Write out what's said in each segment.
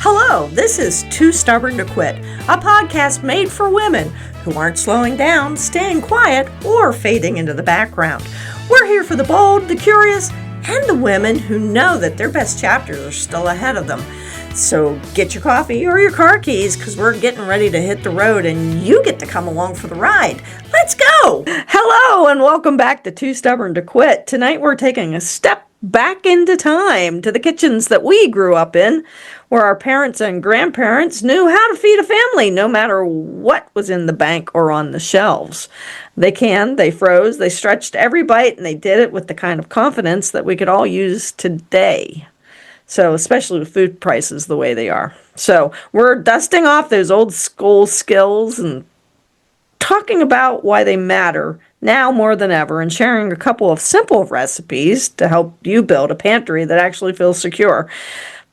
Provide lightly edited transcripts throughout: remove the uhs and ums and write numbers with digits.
Hello, this is Too Stubborn to Quit, a podcast made for women who aren't slowing down, staying quiet, or fading into the background. We're here for the bold, the curious, and the women who know that their best chapters are still ahead of them. So get your coffee or your car keys, because we're getting ready to hit the road and you get to come along for the ride. Let's go! Hello and welcome back to Too Stubborn to Quit. Tonight we're taking a step back into time to the kitchens that we grew up in, where our parents and grandparents knew how to feed a family no matter what was in the bank or on the shelves. They canned, they froze, they stretched every bite, and they did it with the kind of confidence that we could all use today. So, especially with food prices the way they are. So, we're dusting off those old school skills and talking about why they matter now more than ever, and sharing a couple of simple recipes to help you build a pantry that actually feels secure.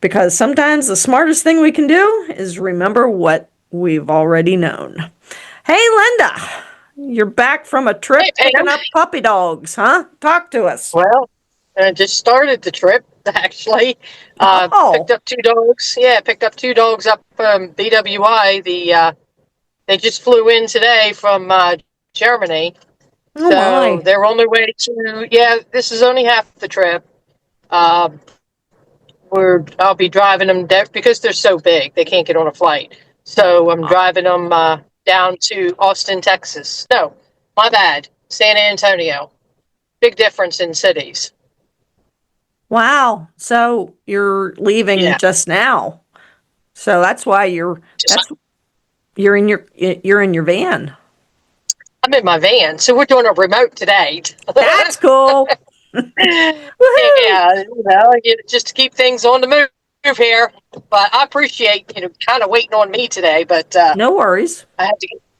Because sometimes the smartest thing we can do is remember what we've already known. Hey, Linda, you're back from a trip picking up puppy dogs, huh? Talk to us. Well, I just started the trip, actually. Picked up two dogs. Yeah, picked up two dogs up from BWI. They just flew in today from Germany. So they're on their way to, this is only half the trip. I'll be driving them because they're so big, they can't get on a flight. So I'm driving them down to Austin, Texas. No, my bad, San Antonio. Big difference in cities. Wow. So you're leaving just now. So that's why you're in your van. I'm in my van, so we're doing a remote today. That's cool. Just to keep things on the move here. But I appreciate kind of waiting on me today. But no worries. I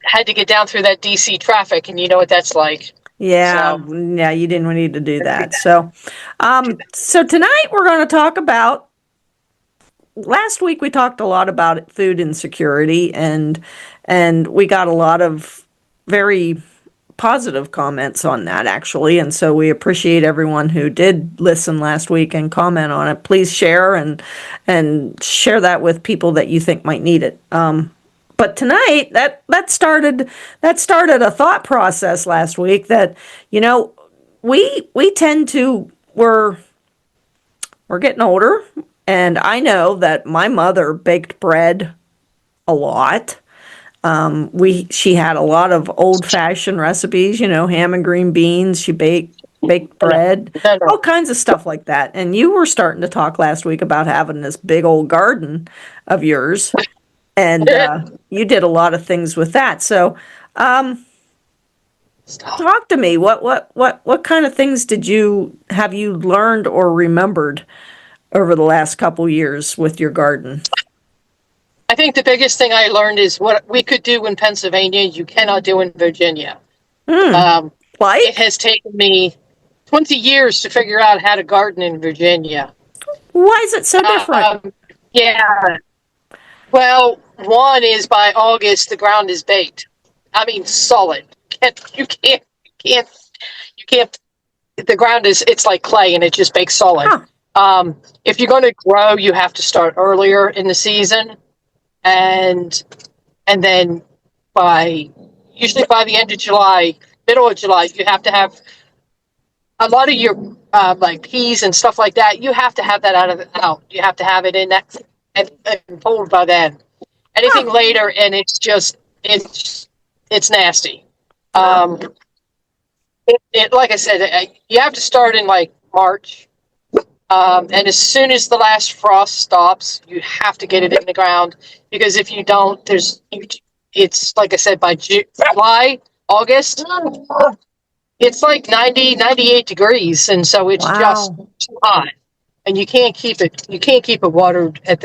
had to get down through that DC traffic, and you know what that's like. Yeah, you didn't need to do that. So tonight we're going to talk about. Last week we talked a lot about food insecurity, and we got a lot of very positive comments on that, actually. And so we appreciate everyone who did listen last week and comment on it. Please share and share that with people that you think might need it. But tonight that started a thought process last week that, we tend to, we're getting older, and I know that my mother baked bread a lot. She had a lot of old-fashioned recipes, ham and green beans. She baked bread, all kinds of stuff like that. And you were starting to talk last week about having this big old garden of yours, and you did a lot of things with that. So, talk to me. What kind of things have you learned or remembered over the last couple years with your garden? I think the biggest thing I learned is what we could do in Pennsylvania, you cannot do in Virginia. It has taken me 20 years to figure out how to garden in Virginia. Why is it so different? Well, one is by August, the ground is baked. I mean, solid. You can't, the ground it's like clay and it just bakes solid. Huh. If you're going to grow, you have to start earlier in the season. And then usually by the end of July, middle of July, you have to have a lot of your like peas and stuff like that. You have to have that out. You have to have it in that and pulled by then. Anything later, and it's nasty. Like I said, you have to start in like March. And as soon as the last frost stops, you have to get it in the ground, because if you don't, it's like I said, by July, August, it's like 90, 98 degrees. And so it's just too hot, and you can't keep it watered at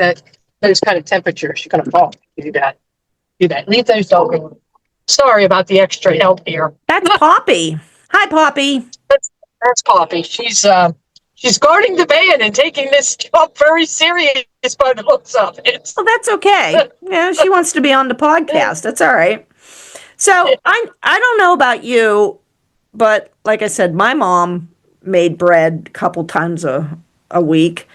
those kind of temperatures. You're going to fall. You do that. Leave those dogs alone. Sorry about the extra help here. That's Poppy. Hi, Poppy. That's Poppy. She's guarding the van and taking this job very serious by the looks of it. Well, that's okay. Yeah, she wants to be on the podcast. That's all right. So I don't know about you, but like I said, my mom made bread a couple times a week.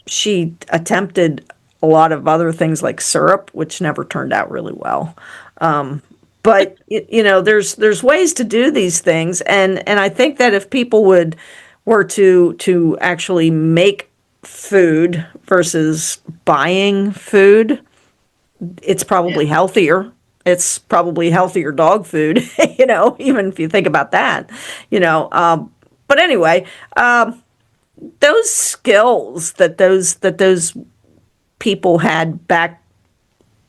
She attempted a lot of other things like syrup, which never turned out really well. But there's ways to do these things, and I think that if people were to actually make food versus buying food, it's probably healthier. It's probably healthier dog food, even if you think about that, But anyway, those skills that those people had back,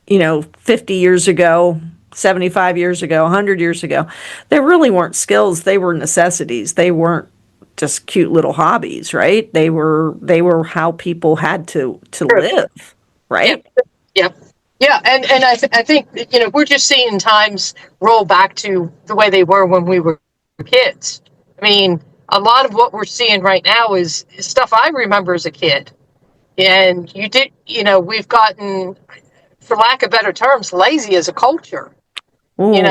50 years ago, 75 years ago, 100 years ago, they really weren't skills. They were necessities. They weren't just cute little hobbies, right? They were how people had to live, right? Yep. Yeah, and I think we're just seeing times roll back to the way they were when we were kids. I mean, a lot of what we're seeing right now is stuff I remember as a kid, and we've gotten, for lack of better terms, lazy as a culture. Ooh. And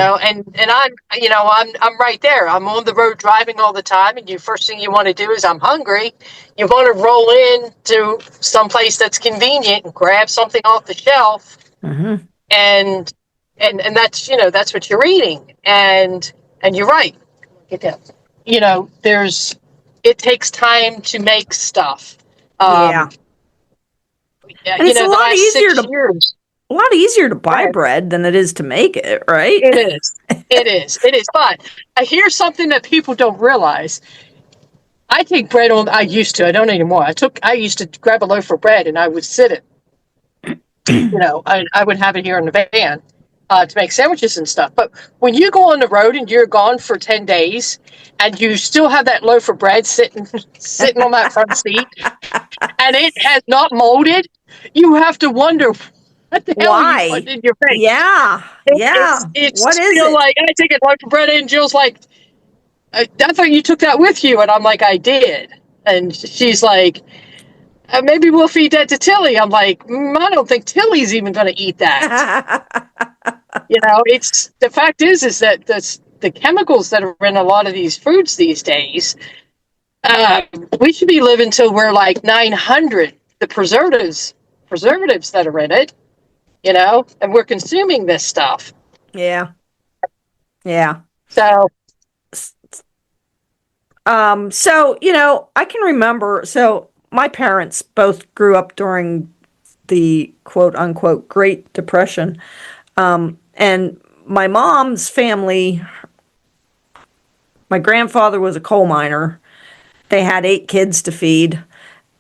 I'm right there. I'm on the road driving all the time, and first thing you want to do is, I'm hungry. You want to roll in to some place that's convenient and grab something off the shelf, Mm-hmm. and that's what you're eating. And you're right. Get down. It takes time to make stuff. Yeah. And it's The last 6 years. A lot easier to buy bread than it is to make it, right? It is. It is. It is. But here's something that people don't realize. I take bread on. I used to. I don't anymore. I used to grab a loaf of bread and I would sit it. I would have it here in the van to make sandwiches and stuff. But when you go on the road and you're gone for 10 days and you still have that loaf of bread sitting on that front seat and it has not molded, you have to wonder, what the hell are you putting in your face? Yeah. It's what is still it? like, I take a loaf of bread and Jill's like, I thought you took that with you. And I'm like, I did. And she's like, maybe we'll feed that to Tilly. I'm like, I don't think Tilly's even going to eat that. It's the fact is that the chemicals that are in a lot of these foods these days, we should be living till we're like 900. The preservatives that are in it, and we're consuming this stuff. Yeah. So, I can remember. So my parents both grew up during the quote unquote Great Depression, and my mom's family. My grandfather was a coal miner. They had 8 kids to feed,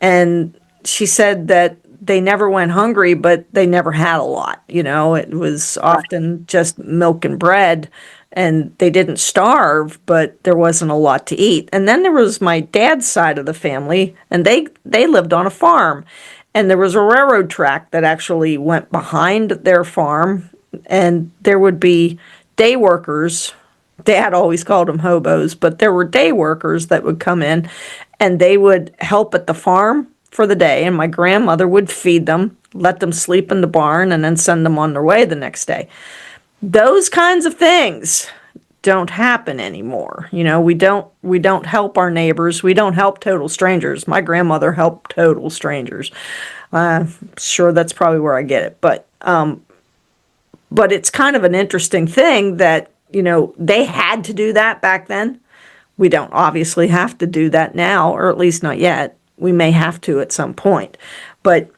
and she said that they never went hungry, but they never had a lot. It was often just milk and bread, and they didn't starve, but there wasn't a lot to eat. And then there was my dad's side of the family, and they lived on a farm, and there was a railroad track that actually went behind their farm, and there would be day workers. Dad always called them hobos, but there were day workers that would come in, and they would help at the farm for the day, and my grandmother would feed them, let them sleep in the barn, and then send them on their way the next day. Those kinds of things don't happen anymore. We don't help our neighbors. We don't help total strangers. My grandmother helped total strangers. Sure, that's probably where I get it. But it's kind of an interesting thing that, they had to do that back then. We don't obviously have to do that now, or at least not yet. We may have to at some point. But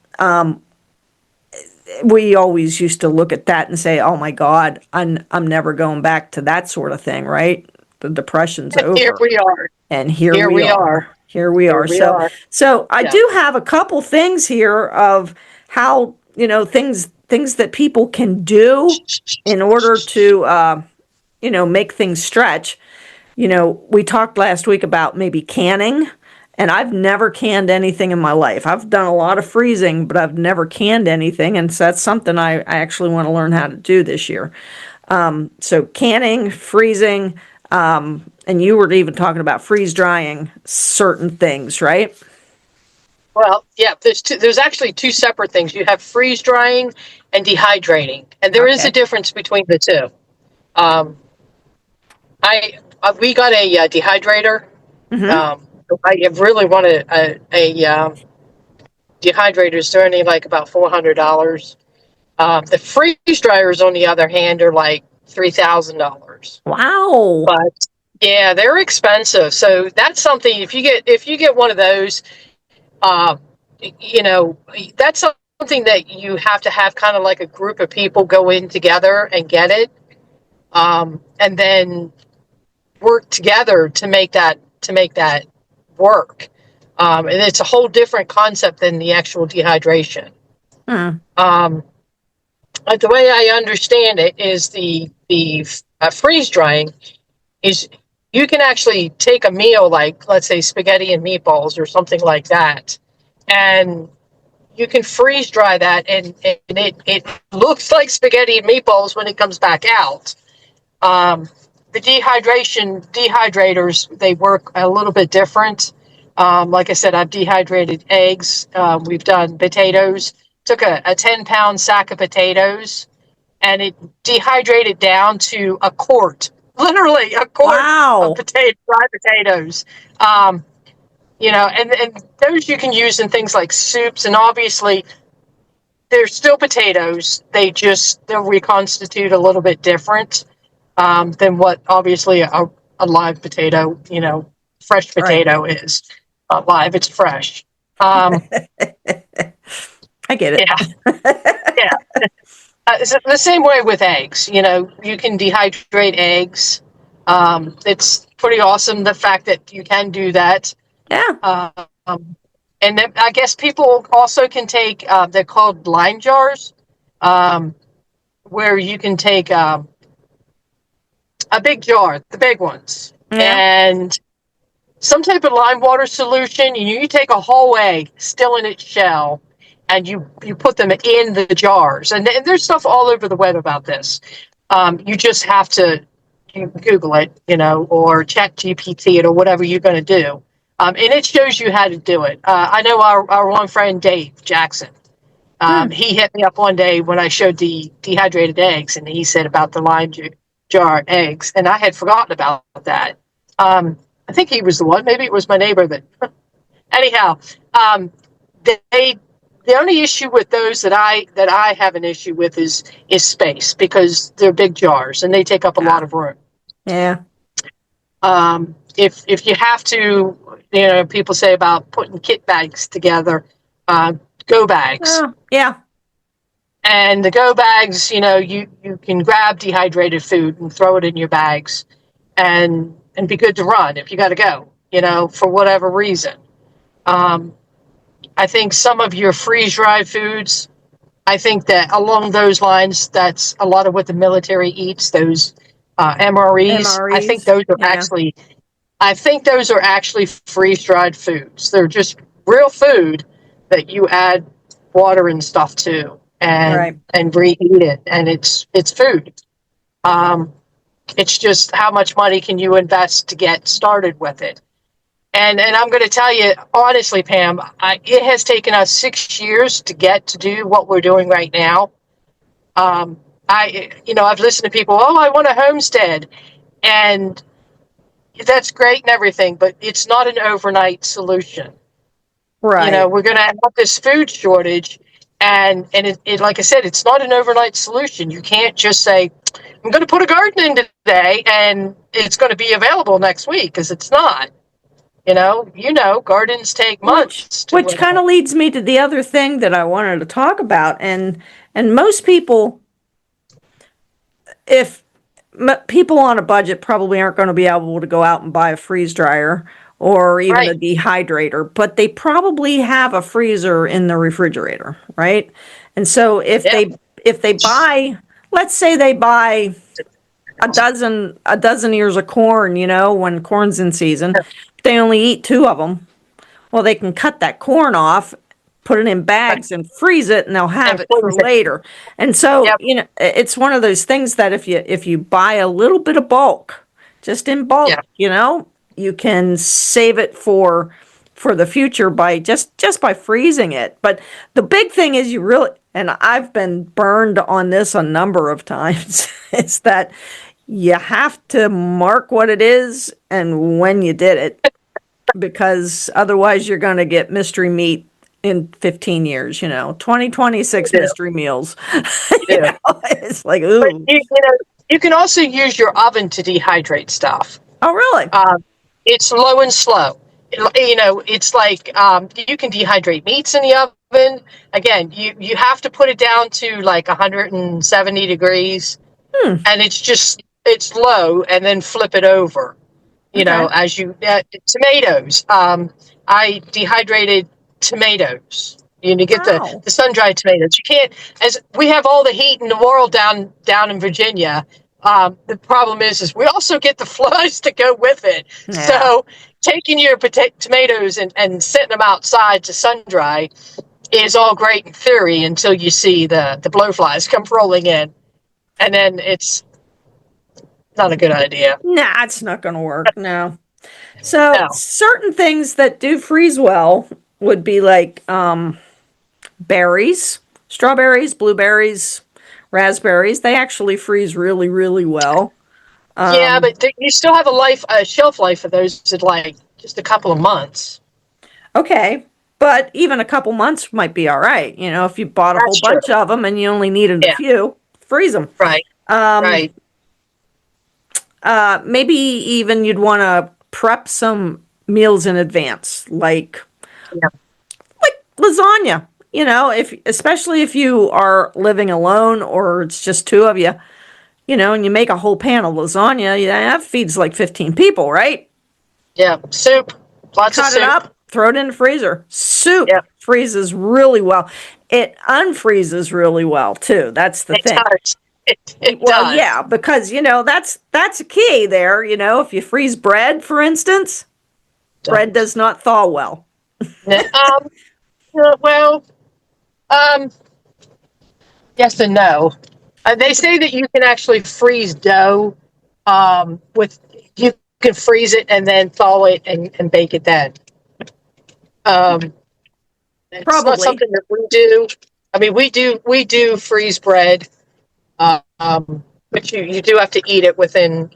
we always used to look at that and say, oh my God, I'm never going back to that sort of thing, right? The Depression's over. Here we are. And here we are. Here we are. So I do have a couple things here of how, things that people can do in order to, make things stretch. We talked last week about maybe canning. And I've never canned anything in my life. I've done a lot of freezing, but I've never canned anything. And so that's something I actually want to learn how to do this year. So canning, freezing, and you were even talking about freeze drying certain things, right? Well, yeah, there's actually 2 separate things. You have freeze drying and dehydrating. And there is a difference between the two. We got a dehydrator. Mm-hmm. I really want a dehydrators, they're only like about $400. The freeze dryers, on the other hand, are like $3,000. Wow. But yeah, they're expensive. So that's something. If you get one of those, uh, that's something that you have to have kind of like a group of people go in together and get it, and then work together to make that work. And it's a whole different concept than the actual dehydration. Hmm. But the way I understand it is the freeze drying is you can actually take a meal like, let's say, spaghetti and meatballs or something like that, and you can freeze dry that, and it looks like spaghetti and meatballs when it comes back out. Um, the dehydrators, they work a little bit different. Like I said, I've dehydrated eggs. We've done potatoes. Took a 10-pound sack of potatoes, and it dehydrated down to a quart, literally a quart of Wow. dried potatoes. And those you can use in things like soups, and obviously they're still potatoes. They'll reconstitute a little bit different, than what obviously a live potato, fresh Right. potato is. Not live, it's fresh. Um, I get it. yeah, yeah. It's the same way with eggs. You can dehydrate eggs. It's pretty awesome, the fact that you can do that. Yeah. Um, and then I guess people also can take, they're called lime jars, um, where you can take a big jar, the big ones, Yeah. and some type of lime water solution. You take a whole egg still in its shell, and you put them in the jars. And there's stuff all over the web about this. You just have to Google it, or chat GPT it, or whatever you're going to do. And it shows you how to do it. I know our one friend, Dave Jackson, Hmm. he hit me up one day when I showed the dehydrated eggs, and he said about the lime jar eggs, and I had forgotten about that. I think he was the one. Maybe it was my neighbor that. Anyhow, they the only issue with those that I have an issue with is space, because they're big jars and they take up a lot Yeah. of room. Yeah. If you have to, people say about putting kit bags together, go bags. Oh, yeah. And the go bags, you can grab dehydrated food and throw it in your bags, and be good to run if you got to go, for whatever reason. Um, I think some of your freeze dried foods, I think that along those lines, that's a lot of what the military eats. Those MREs, MREs. Yeah. I think those are actually freeze dried foods. They're just real food that you add water and stuff to, and Right. reheat it, and it's food. Um, it's just how much money can you invest to get started with it. And I'm going to tell you honestly, Pam, it has taken us 6 years to get to do what we're doing right now. I've listened to people. Oh, I want a homestead, and that's great and everything, but it's not an overnight solution. Right. We're going to have this food shortage, and it like I said, it's not an overnight solution. You can't just say, I'm going to put a garden in today and it's going to be available next week, because it's not. Gardens take Which months to which kind grow. of leads me to the other thing that I wanted to talk about, and most people, if people on a budget probably aren't going to be able to go out and buy a freeze dryer or even a Right. dehydrator, but they probably have a freezer in the refrigerator, right? And so Yeah. if they buy, let's say they buy a dozen ears of corn, when corn's in season, they only eat two of them. Well, they can cut that corn off, put it in Right. bags and freeze it, and they'll have And it for freeze it. later. And so, Yep. it's one of those things that if you buy a little bit of bulk, just in Yeah. bulk, you can save it for the future by just by freezing it. But the big thing is you really, and I've been burned on this a number of times, is that you have to mark what it is and when you did it, because otherwise you're going to get mystery meat in 15 years, 2026 Yeah. mystery meals. Yeah. It's like, But ooh. you can also use your oven to dehydrate stuff. Oh, really? It's low and slow. It's like you can dehydrate meats in the oven. Again, you have to put it down to like 170 degrees, Hmm. and it's low, and then flip it over. Okay. As tomatoes. I dehydrated tomatoes. You get Wow. the sun dried tomatoes. You can't, as we have all the heat in the world down in Virginia. The problem is we also get the floods to go with it. Yeah. So taking your tomatoes and setting them outside to sun dry is all great in theory until you see the blowflies come rolling in, and then it's not a good idea. Nah, it's not going to work. No. So No. certain things that do freeze well would be like berries, strawberries, blueberries, raspberries. They actually freeze really, really well. Yeah, but you still have a shelf life of those at like just a couple of months. Okay, but even a couple months might be all right. If you bought a whole That's true. bunch of them and you only needed a Yeah, few, freeze them. right, Um, right. maybe even you'd want to prep some meals in advance, Yeah, lasagna. If especially if you are living alone or it's just two of you, and you make a whole pan of lasagna, that feeds like 15 people, right? yeah. Soup, lots of Cut it soup. up, throw it in the freezer. Soup Yeah, freezes really well. It unfreezes really well too. That's the it thing. does. It Well, does. yeah, because that's a key there. If you freeze bread, for instance, bread Don't. does not thaw well. Um. Well. Um. Yes and no. They say that you can actually freeze dough. With you can freeze it and then thaw it and bake it then. Um. It's not Probably. something that we do. I mean, we do freeze bread, but you do have to eat it within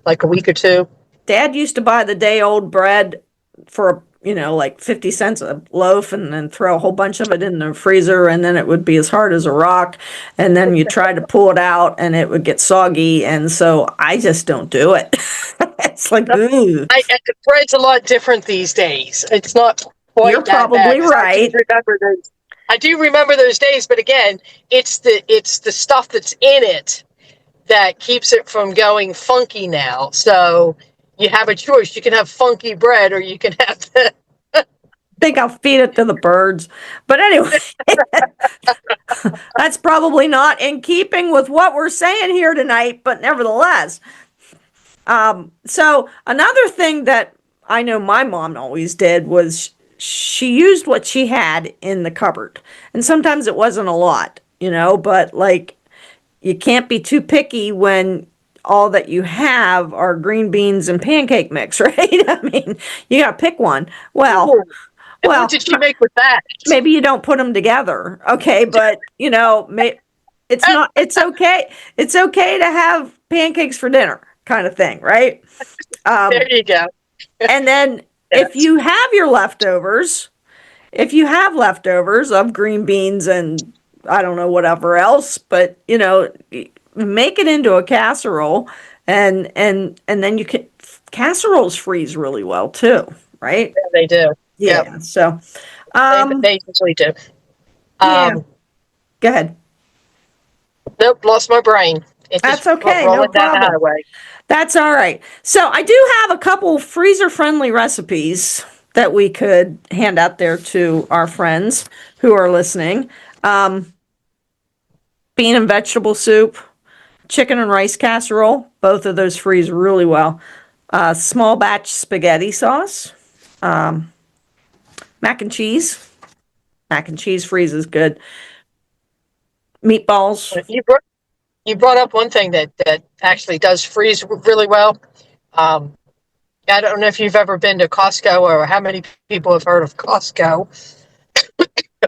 like a week or two. Dad used to buy the day old bread for, like 50 cents a loaf and then throw a whole bunch of it in the freezer and then it would be as hard as a rock. And then you try to pull it out and it would get soggy. And so I just don't do it. It's like, ooh, The bread's a lot different these days. It's not you're quite that bad probably because I do right. remember those. I do remember those days, but again, it's the stuff that's in it that keeps it from going funky now. So you have a choice. You can have funky bread, or you can have the. Think I'll feed it to the birds. But anyway, that's probably not in keeping with what we're saying here tonight, but nevertheless. So another thing that I know my mom always did was she used what she had in the cupboard. And sometimes it wasn't a lot, but like you can't be too picky when all that you have are green beans and pancake mix, right? I mean, you got to pick one. Well, And what well, did she make with that? maybe you don't put them together, okay? But it's not. It's okay. It's okay to have pancakes for dinner, kind of thing, right? There you go. And then if Yes. you have leftovers of green beans and I don't know whatever else, but make it into a casserole, and then you can casseroles freeze really well too, right? Yeah, they do. Yep. Yeah. So, They usually do. yeah. Um, Go ahead. nope, lost my brain. It That's just okay. No rolling down the problem. highway. That's all right. So I do have a couple freezer-friendly recipes that we could hand out there to our friends who are listening. Um, bean and vegetable soup, chicken and rice casserole. Both of those freeze really well. Small batch spaghetti sauce. Mac and cheese. Mac and cheese freezes good. Meatballs. You brought up one thing that actually does freeze really well. Um, I don't know if you've ever been to Costco or how many people have heard of Costco,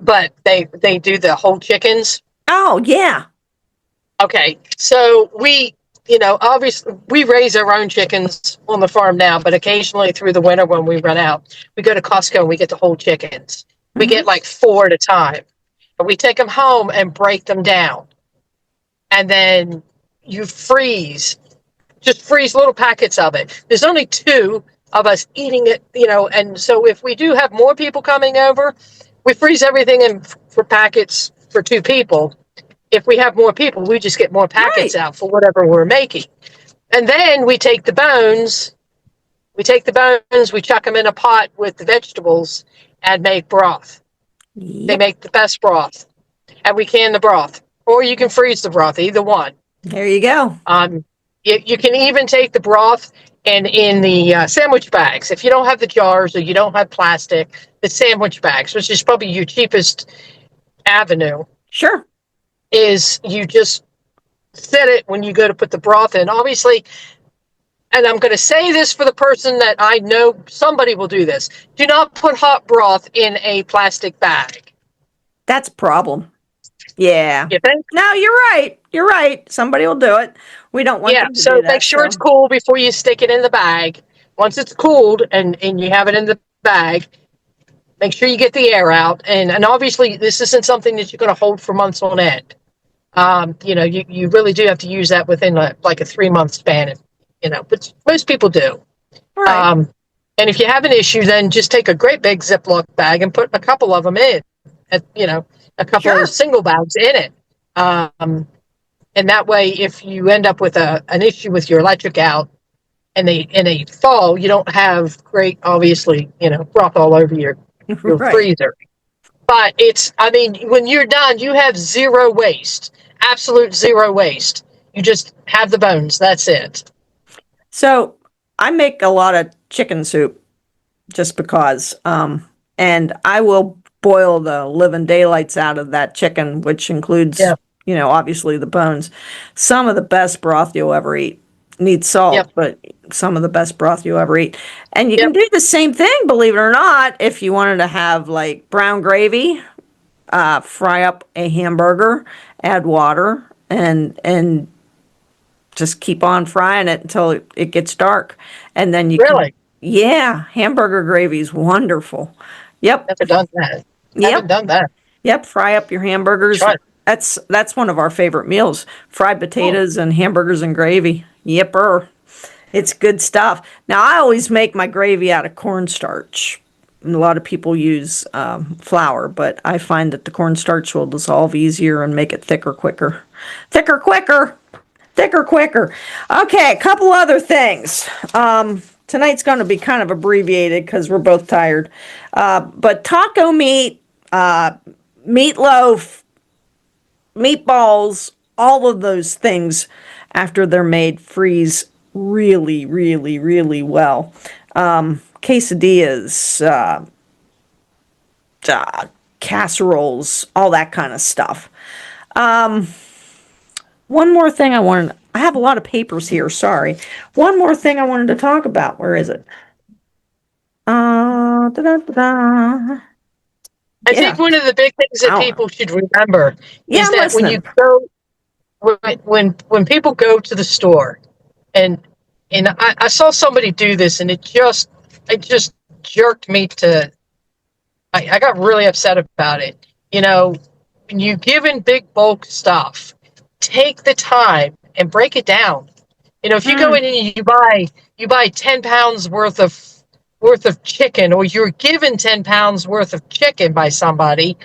but they do the whole chickens. Oh, yeah. Okay, so obviously we raise our own chickens on the farm now, but occasionally through the winter when we run out, we go to Costco and we get the whole chickens. We get like 4 at a time. But we take them home and break them down. And then you just freeze little packets of it. There's only 2 of us eating it, and so if we do have more people coming over, we freeze everything in for packets for 2 people. If we have more people, we just get more packets out for whatever we're making. And then we take the bones, we chuck them in a pot with the vegetables and make broth. Yep. They make the best broth. And we can the broth. Or you can freeze the broth, either one. There you go. You can even take the broth and in the sandwich bags. If you don't have the jars or you don't have plastic, the sandwich bags, which is probably your cheapest avenue. Sure. Is you just set it when you go to put the broth in. Obviously, and I'm going to say this for the person that I know somebody will do this. Do not put hot broth in a plastic bag. That's a problem. Yeah. You think? No, you're right. You're right. Somebody will do it. We don't want them to do that. Make sure it's cool before you stick it in the bag. Once it's cooled and you have it in the bag, make sure you get the air out. And obviously, this isn't something that you're going to hold for months on end. You really do have to use that within a 3-month span, but most people do. Right. And if you have an issue, then just take a great big Ziploc bag and put a couple of them in, a couple of single bags in it. And that way, if you end up with an issue with your electric out and they fall, you don't have great, obviously, broth all over your freezer. But when you're done, you have zero waste, absolute zero waste. You just have the bones. That's it. So I make a lot of chicken soup just because, and I will boil the living daylights out of that chicken, which includes, obviously the bones. Some of the best broth you'll ever eat. Needs salt, but some of the best broth you'll ever eat. And you can do the same thing, believe it or not, if you wanted to have like brown gravy, fry up a hamburger, add water, and just keep on frying it until it gets dark. And then you hamburger gravy is wonderful. Yep. Never done that. Haven't done that. Yep, fry up your hamburgers. That's one of our favorite meals. Fried potatoes and hamburgers and gravy. Yipper. It's good stuff. Now, I always make my gravy out of cornstarch. And a lot of people use flour, but I find that the cornstarch will dissolve easier and make it thicker quicker. Thicker quicker. Okay, a couple other things. Tonight's going to be kind of abbreviated because we're both tired. But taco meat, meatloaf, meatballs, all of those things after they're made freeze really, really, really well. Quesadillas, casseroles, all that kind of stuff. One more thing I have a lot of papers here, sorry. One more thing I wanted to talk about. Where is it? I think one of the big things that people should remember is that when you go, when people go to the store, and I saw somebody do this, and it just jerked me to. I got really upset about it. When you give in big bulk stuff, take the time and break it down. If you go in and you buy 10 pounds worth of chicken, or you're given 10 pounds worth of chicken by somebody,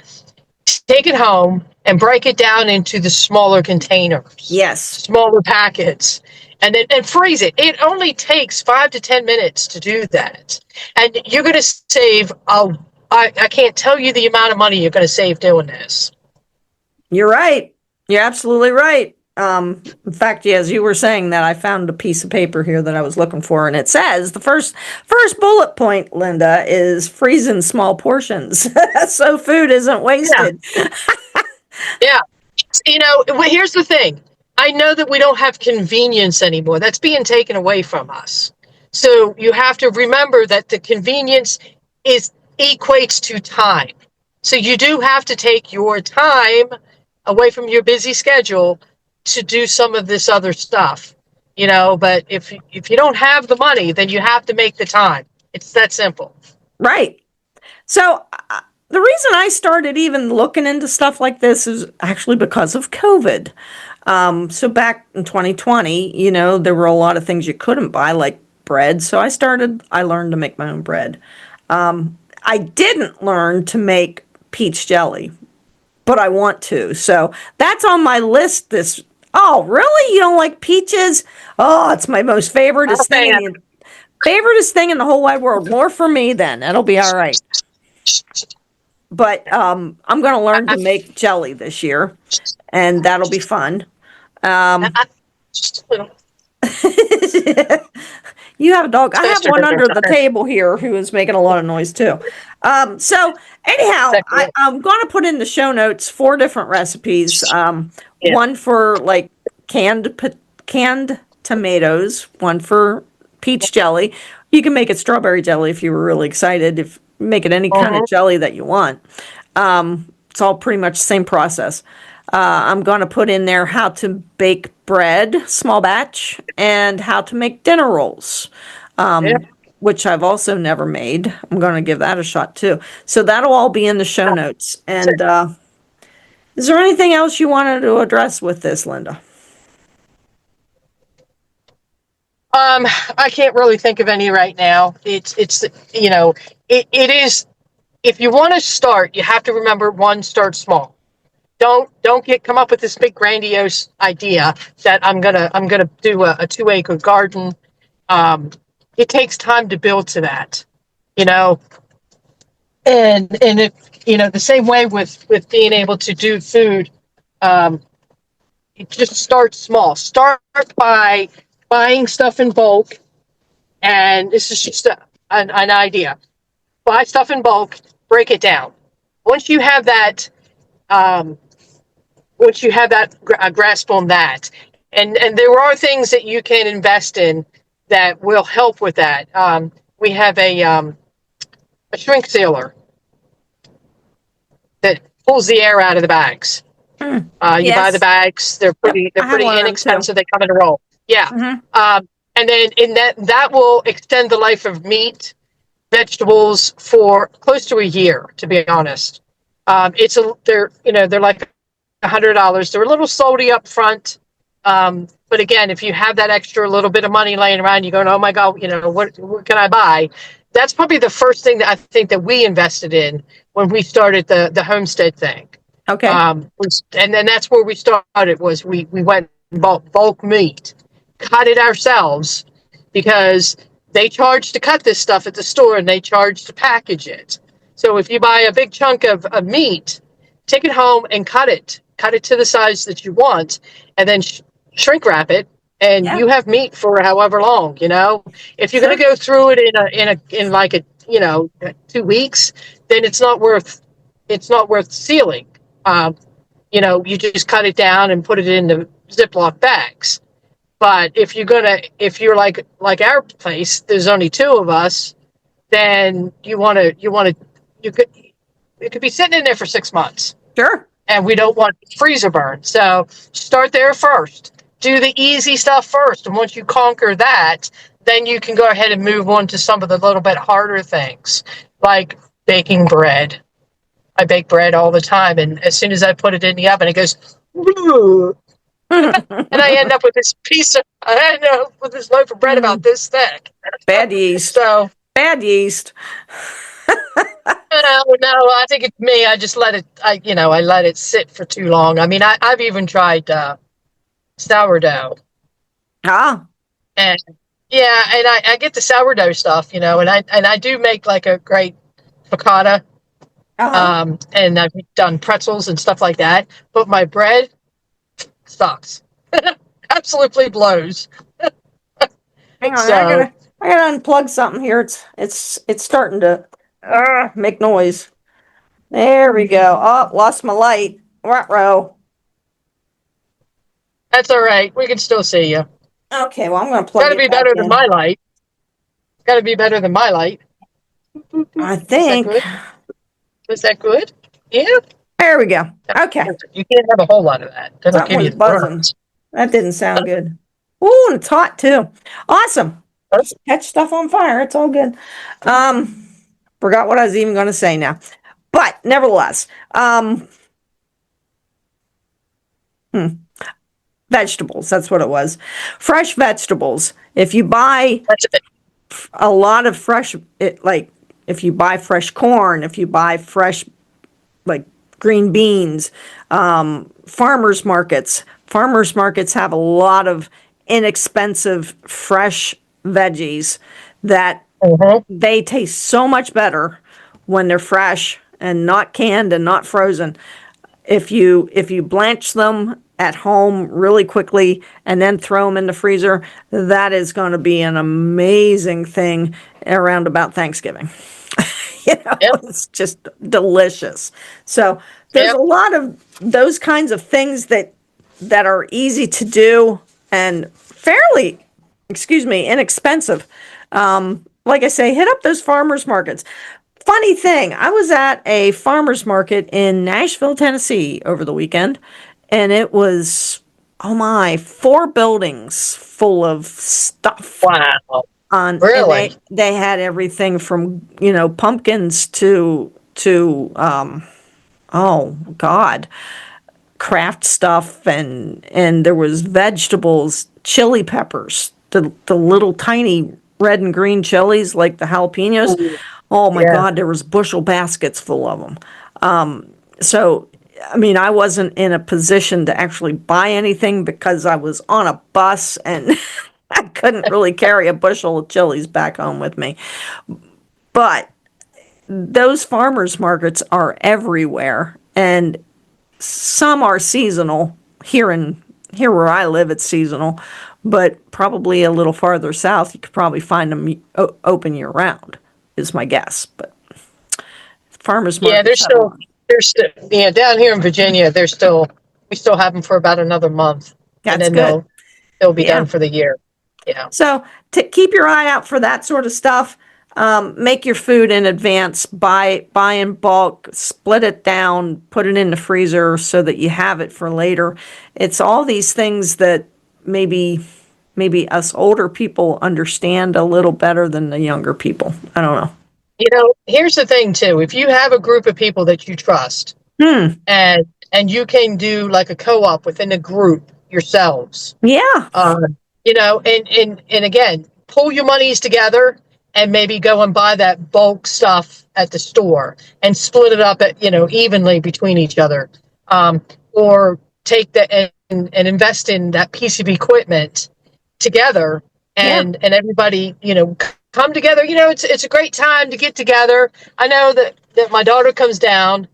take it home and break it down into the smaller containers. Yes. Smaller packets. And freeze it. It only takes 5 to 10 minutes to do that. And you're going to save, I can't tell you the amount of money you're going to save doing this. You're right. You're absolutely right. In fact, as you were saying that, I found a piece of paper here that I was looking for, and it says the first bullet point, Linda, is freeze in small portions, so food isn't wasted. Yeah. Here's the thing. I know that we don't have convenience anymore. That's being taken away from us. So you have to remember that the convenience equates to time. So you do have to take your time away from your busy schedule to do some of this other stuff, but if you don't have the money, then you have to make the time. It's that simple. Right. So the reason I started even looking into stuff like this is actually because of COVID. So back in 2020, there were a lot of things you couldn't buy, like bread. So I learned to make my own bread. I didn't learn to make peach jelly, but I want to. So that's on my list oh, really? You don't like peaches? Oh, it's my most Okay. favoriteest thing in the whole wide world. More for me then. That'll be all right. But I'm going to learn to make jelly this year, and that'll be fun. Just a little. You have a dog. I have Sister one did under the it. table here who is making a lot of noise too. So anyhow, Exactly. I'm going to put in the show notes 4 different recipes. Yeah. One for like canned tomatoes. One for peach jelly. You can make it strawberry jelly if you were really excited. If make it any kind of Uh-huh. jelly that you want. It's all pretty much the same process. I'm going to put in there how to bake bread, small batch, and how to make dinner rolls, Yeah. which I've also never made. I'm going to give that a shot too. So that'll all be in the show notes. That's it. And is there anything else you wanted to address with this, Linda? I can't really think of any right now. It's you know it is if you want to start, you have to remember one, start small. Don't come up with this big grandiose idea that I'm gonna do a 2 acre garden. Um, it takes time to build to that, you know, and if the same way with being able to do food, um, you just start small. Start by buying stuff in bulk, and this is just an idea. Buy stuff in bulk, break it down. Once you have that, um, grasp on that, and there are things that you can invest in that will help with that. We have a shrink sealer that pulls the air out of the bags. You buy the Yes. bags; Yep. they're I have pretty one of them too. inexpensive. They come in a roll. Yeah, Hmm. and then in that will extend the life of meat, vegetables for close to a year. To be honest, they're like $100. They're a little salty up front, but again, if you have that extra little bit of money laying around, you're going, oh my god, what can I buy? That's probably the first thing that I think that we invested in when we started the homestead thing. Okay. And then that's where we started was we went and bought bulk meat, cut it ourselves because they charge to cut this stuff at the store and they charge to package it. So if you buy a big chunk of meat, take it home and cut it to the size that you want, and then shrink wrap it, and Yeah. you have meat for however long. If you're going to Sure. go through it in like a 2 weeks, then it's not worth sealing. Um, you just cut it down and put it into Ziploc bags. But if you're like our place, there's only two of us, then you could it could be sitting in there for 6 months, Sure. and we don't want freezer burn. So start there first. Do the easy stuff first, and once you conquer that, then you can go ahead and move on to some of the little bit harder things, like baking bread. I bake bread all the time, and as soon as I put it in the oven, it goes, and I end up with this loaf of bread about this thick. Bad yeast. So Bad yeast. no, I think it's me. I just let it. I let it sit for too long. I mean, I've even tried sourdough, Ah. and yeah, and I get the sourdough stuff, and I do make like a great piccata, Uh-huh. and I've done pretzels and stuff like that. But my bread sucks, absolutely blows. Hang on, So I gotta unplug something here. It's starting to make noise. There we go. Oh, lost my light. Ruh-roh. that's all right. We can still see you. Okay, well I'm gonna Got plug to it be back better than my in. light. Got to be better than my light. I Is that think. good? Is that good? Yeah. There we go. Okay. You can't have a whole lot of that. That'll Something give was you the buzzing. burns. That didn't sound good. Ooh, and it's hot too. Awesome. Just catch stuff on fire. It's all good. Um, Forgot what I was even gonna say now. But nevertheless, vegetables, that's what it was. Fresh vegetables. If you buy That's it. a lot of fresh, like if you buy fresh corn, if you buy fresh, like green beans, farmers markets have a lot of inexpensive fresh veggies that Mm-hmm. they taste so much better when they're fresh and not canned and not frozen. If you blanch them at home really quickly and then throw them in the freezer, that is going to be an amazing thing around about Thanksgiving. Yep. It's just delicious. So there's a Yep. lot of those kinds of things that are easy to do and fairly, excuse me, inexpensive. Like I say, hit up those farmers markets. Funny thing, I was at a farmers market in Nashville, Tennessee over the weekend, and it was, oh my, 4 buildings full of stuff Wow. on, and Really? they had everything from, pumpkins to oh God, craft stuff, and there was vegetables, chili peppers, the little tiny red and green chilies like the jalapenos. Ooh, Oh my yeah. God, there was bushel baskets full of them. So, I mean, I wasn't in a position to actually buy anything because I was on a bus and I couldn't really carry a bushel of chilies back home with me. But those farmers markets are everywhere, and some are seasonal. Here where I live, it's seasonal, but probably a little farther south, you could probably find them open year round, is my guess. But farmers Yeah, markets have a lot. yeah, down here in Virginia, we still have them for about another month, and That's then good. they'll be done Yeah. for the year. Yeah. So to keep your eye out for that sort of stuff. Make your food in advance. Buy in bulk. Split it down. Put it in the freezer so that you have it for later. It's all these things that maybe us older people understand a little better than the younger people. I don't know. Here's the thing too. If you have a group of people that you trust Hmm. and you can do like a co-op within a group yourselves, Yeah. uh, and again, pull your monies together and maybe go and buy that bulk stuff at the store and split it up evenly between each other, or take that and invest in that piece of equipment together, Yeah. and everybody come together. It's a great time to get together. I know that my daughter comes down,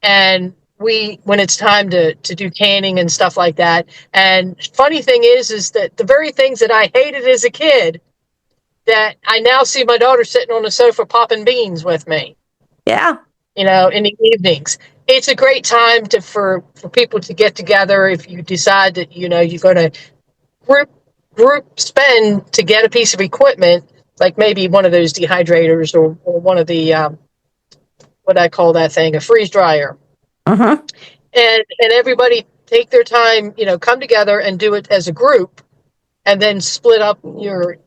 and when it's time to do canning and stuff like that. And funny thing is that the very things that I hated as a kid, that I now see my daughter sitting on the sofa popping beans with me, Yeah. in the evenings. It's a great time for people to get together. If you decide that you're going to group spend to get a piece of equipment, like maybe one of those dehydrators, or one of the what I call that thing, a freeze dryer, Uh-huh. and everybody take their time, come together and do it as a group, and then split up your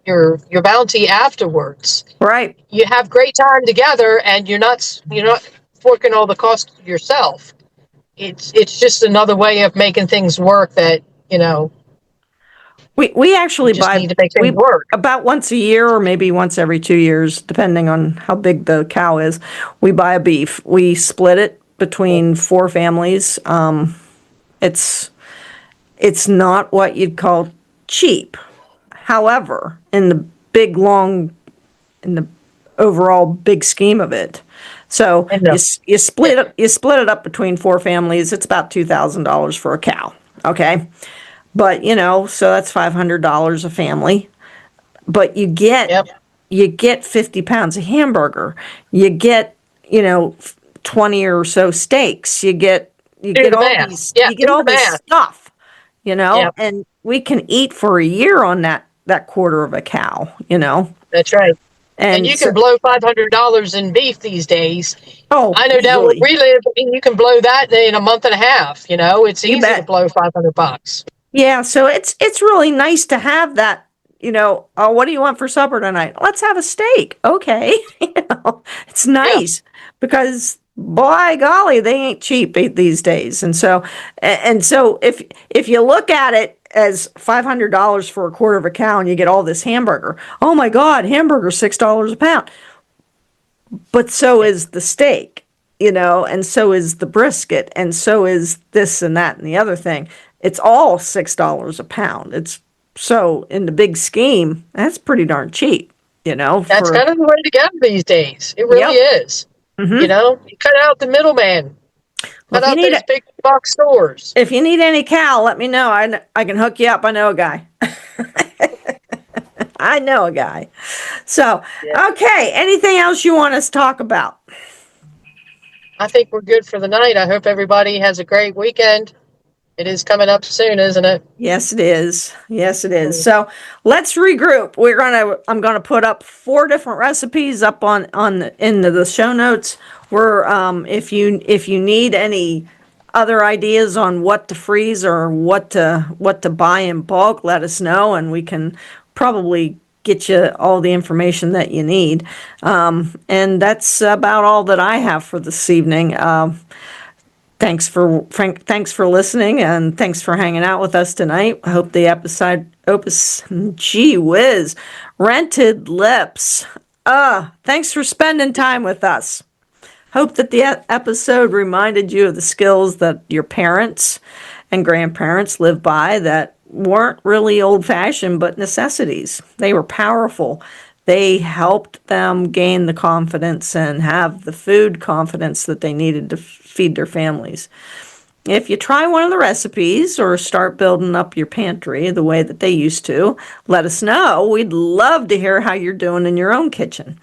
bounty afterwards. Right. You have great time together, and you're not forking all the cost yourself. It's just another way of making things work, that We you actually just buy need to make things we work. about once a year or maybe once every 2 years, depending on how big the cow is. We buy a beef. We split it between 4 families. It's it's not what you'd call cheap. However, in the overall big scheme of it, so I know. you split it up between 4 families. It's about $2,000 for a cow. Okay, but so that's $500 a family. But Yep. you get 50 pounds of hamburger. You get 20 or so steaks. You Do get the all math. these Yeah, you get do all the this math. stuff, Yep, and we can eat for a year on that quarter of a cow. that's right. And And you so, can blow $500 in beef these days. oh, I know down where easily. we live, you can blow that in a month and a half. It's You easy to bet. blow $500. Yeah, so it's really nice to have that, oh, what do you want for supper tonight? Let's have a steak. Okay. It's Yeah, nice because by golly, they ain't cheap these days. And so if you look at it as $500 for a quarter of a cow and you get all this hamburger, oh my God, hamburger $6 a pound. But so is the steak, and so is the brisket, and so is this and that and the other thing. It's all $6 a pound. It's so in the big scheme, that's pretty darn cheap, That's kind of the way to go these days. It really is. Mm-hmm. You cut out the middleman. Cut out those big box stores. If you need any cow, let me know. I can hook you up. I know a guy. I know a guy. So, okay. Anything else you want us to talk about? I think we're good for the night. I hope everybody has a great weekend. It is coming up soon, isn't it? Yes, it is. Yes, it is. So let's regroup. I'm gonna put up 4 different recipes up in the show notes. If you need any other ideas on what to freeze or what to buy in bulk, let us know, and we can probably get you all the information that you need. And that's about all that I have for this evening. Thanks for listening, and thanks for hanging out with us tonight. I hope the episode, gee whiz, rented lips. Thanks for spending time with us. Hope that the episode reminded you of the skills that your parents and grandparents lived by that weren't really old-fashioned, but necessities. They were powerful. They helped them gain the confidence and have the food confidence that they needed to feed their families. If you try one of the recipes or start building up your pantry the way that they used to, let us know. We'd love to hear how you're doing in your own kitchen.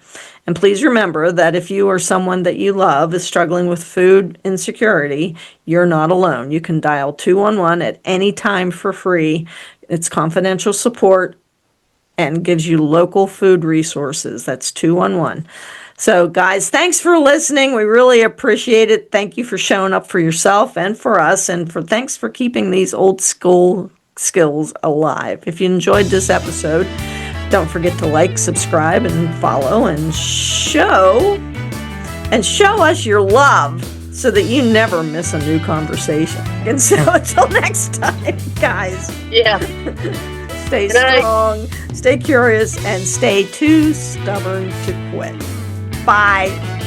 And please remember that if you or someone that you love is struggling with food insecurity, you're not alone. You can dial 211 at any time for free. It's confidential support and gives you local food resources. That's 211. So, guys, thanks for listening. We really appreciate it. Thank you for showing up for yourself and for us, and thanks for keeping these old school skills alive. If you enjoyed this episode, don't forget to like, subscribe, and follow, and show us your love so that you never miss a new conversation. And so until next time, guys. Yeah. Stay strong, stay curious, and stay too stubborn to quit. Bye.